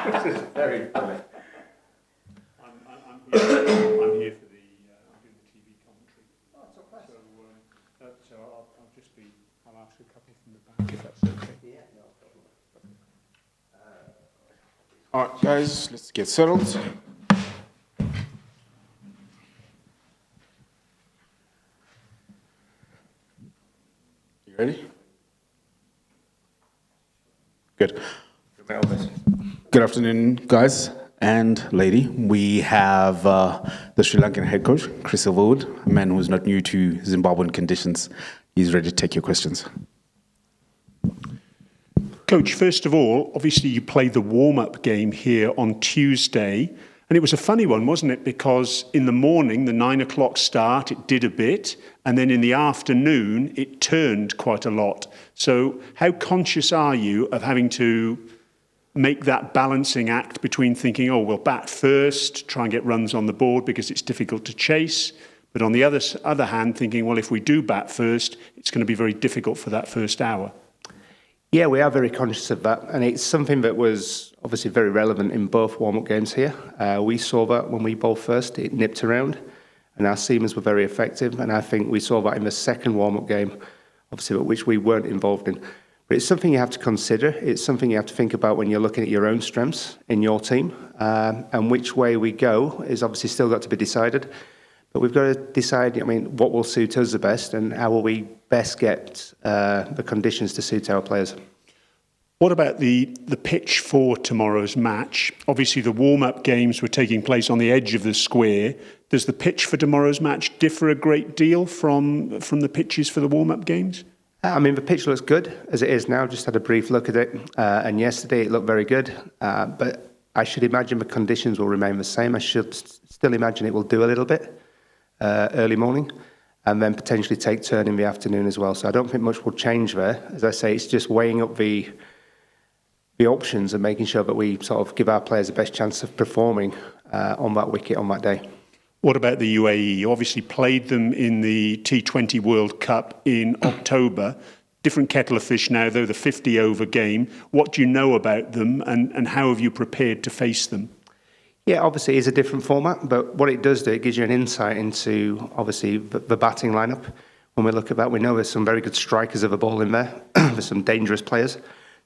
This is very funny. I'm here for the I'm doing the TV commentary. Oh, it's a pleasure. So I'll ask a couple from the back if that's okay. Yeah, no problem. All right, guys, let's get settled. You ready? Good. Good afternoon, guys and lady. We have the Sri Lankan head coach, Chris Silverwood, a man who's not new to Zimbabwean conditions. He's ready to take your questions. Coach, first of all, obviously you played the warm-up game here on Tuesday, and it was a funny one, wasn't it? Because in the morning, the 9 o'clock start, it did a bit, and then in the afternoon, it turned quite a lot. So how conscious are you of having to make that balancing act between thinking, oh, we'll bat first, try and get runs on the board because it's difficult to chase, but on the other hand, thinking, well, if we do bat first, it's going to be very difficult for that first hour? Yeah, we are very conscious of that, and it's something that was obviously very relevant in both warm-up games here. We saw that when we bowled first, it nipped around, and our seamers were very effective, and I think we saw that in the second warm-up game, obviously, which we weren't involved in. But it's something you have to consider. It's something you have to think about when you're looking at your own strengths in your team, and which way we go is obviously still got to be decided. But we've got to decide, what will suit us the best and how will we best get the conditions to suit our players. What about the pitch for tomorrow's match? Obviously, the warm-up games were taking place on the edge of the square. Does the pitch for tomorrow's match differ a great deal from the pitches for the warm-up games? The pitch looks good as it is now. Just had a brief look at it. And yesterday it looked very good. But I should imagine the conditions will remain the same. I should still imagine it will do a little bit early morning, and then potentially take turn in the afternoon as well. So I don't think much will change there. As I say, it's just weighing up the options and making sure that we sort of give our players the best chance of performing on that wicket on that day. What about the UAE? You obviously played them in the T20 World Cup in October. Different kettle of fish now, though, the 50-over game. What do you know about them, and how have you prepared to face them? Yeah, obviously it is a different format, but what it does do, it gives you an insight into, obviously, the batting lineup. When we look at that, we know there's some very good strikers of the ball in there. There's some dangerous players.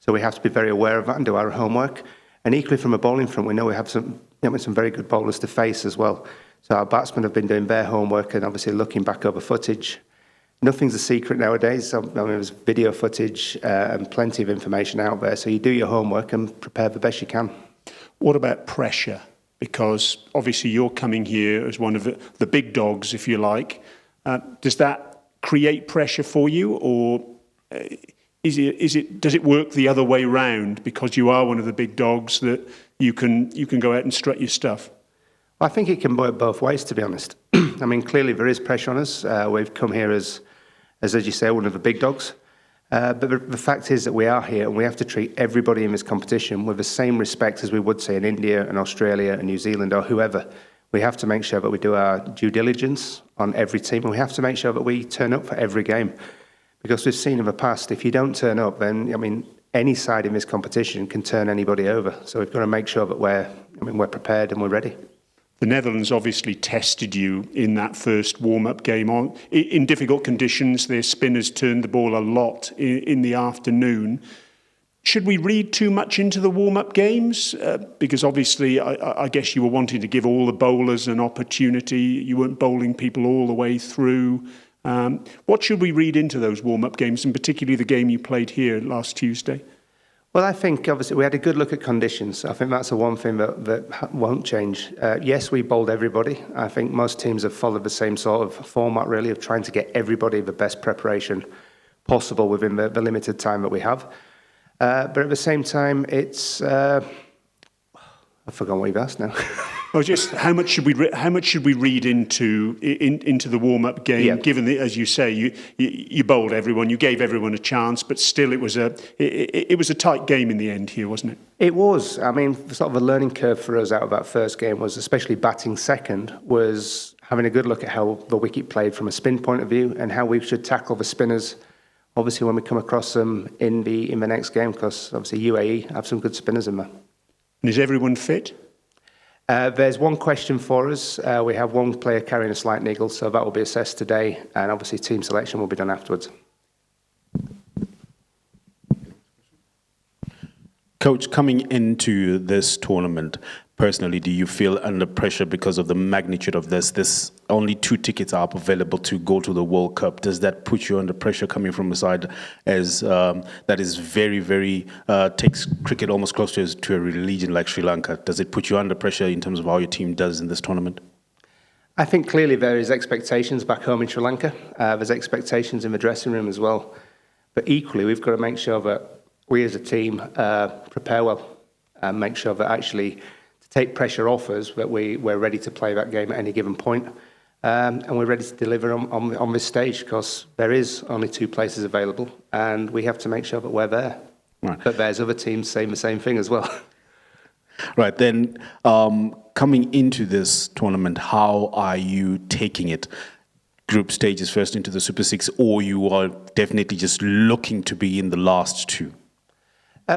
So we have to be very aware of that and do our homework. And equally from a bowling front, we know we have some very good bowlers to face as well. So our batsmen have been doing their homework and obviously looking back over footage. Nothing's a secret nowadays. There's video footage and plenty of information out there. So you do your homework and prepare the best you can. What about pressure? Because obviously you're coming here as one of the big dogs, if you like. Does that create pressure for you, or does it work the other way round because you are one of the big dogs that you can go out and strut your stuff? Well, I think it can work both ways, to be honest. Clearly there is pressure on us. We've come here as you say, one of the big dogs. But the fact is that we are here and we have to treat everybody in this competition with the same respect as we would say in India and Australia and New Zealand or whoever. We have to make sure that we do our due diligence on every team, and we have to make sure that we turn up for every game. Because we've seen in the past, if you don't turn up, then, any side in this competition can turn anybody over. So we've got to make sure that we're prepared and we're ready. The Netherlands obviously tested you in that first warm-up game. In difficult conditions, their spinners turned the ball a lot in the afternoon. Should we read too much into the warm-up games? Because obviously, I guess you were wanting to give all the bowlers an opportunity. You weren't bowling people all the way through. What should we read into those warm-up games, and particularly the game you played here last Tuesday? Well, I think obviously we had a good look at conditions. I think that's the one thing that won't change. Yes, we bowled everybody. I think most teams have followed the same sort of format, really, of trying to get everybody the best preparation possible within the limited time that we have. But at the same time, it's I've forgotten what you've asked now. Well, just how much should we read into the warm-up game? Yeah. Given that, as you say, you bowled everyone, you gave everyone a chance, but still, it was a tight game in the end here, wasn't it? It was. Sort of a learning curve for us out of that first game was, especially batting second, was having a good look at how the wicket played from a spin point of view and how we should tackle the spinners. Obviously, when we come across them in the next game, because obviously UAE have some good spinners in there. And is everyone fit? There's one question for us. We have one player carrying a slight niggle, so that will be assessed today, and obviously team selection will be done afterwards. Coach, coming into this tournament, personally, do you feel under pressure because of the magnitude of this? This only 2 tickets are available to go to the World Cup. Does that put you under pressure coming from a side as that is very, takes cricket almost close to a religion like Sri Lanka? Does it put you under pressure in terms of how your team does in this tournament? I think clearly there is expectations back home in Sri Lanka. There's expectations in the dressing room as well. But equally, we've got to make sure that we as a team prepare well and make sure that actually to take pressure off us, that we're ready to play that game at any given point. And we're ready to deliver on this stage because there is only 2 places available and we have to make sure that we're there. Right. But there's other teams saying the same thing as well. Right, then coming into this tournament, how are you taking it? Group stages first into the Super 6, or you are definitely just looking to be in the last 2?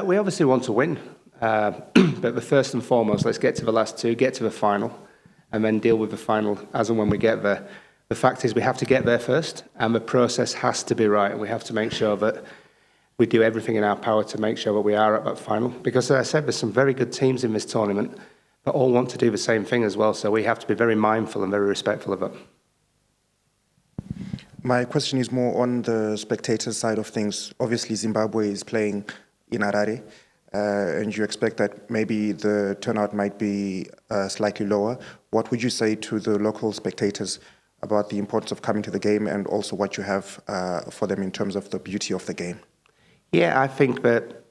We obviously want to win, but the first and foremost, let's get to the last 2, get to the final, and then deal with the final as and when we get there. The fact is we have to get there first, and the process has to be right, and we have to make sure that we do everything in our power to make sure that we are at that final. Because as I said, there's some very good teams in this tournament that all want to do the same thing as well, so we have to be very mindful and very respectful of it. My question is more on the spectator side of things. Obviously, Zimbabwe is playing in Harare, and you expect that maybe the turnout might be slightly lower. What would you say to the local spectators about the importance of coming to the game and also what you have for them in terms of the beauty of the game? Yeah, I think that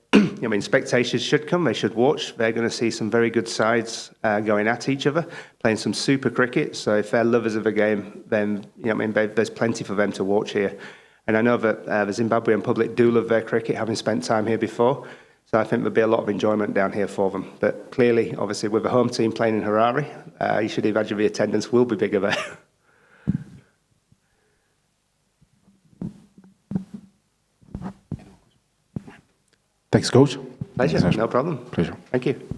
spectators should come, they should watch. They're going to see some very good sides going at each other, playing some super cricket. So if they're lovers of the game, then there's plenty for them to watch here. And I know that the Zimbabwean public do love their cricket, having spent time here before. So I think there'll be a lot of enjoyment down here for them. But clearly, obviously, with the home team playing in Harare, you should imagine the attendance will be bigger there. Thanks, Coach. Pleasure, no problem. Pleasure. Thank you.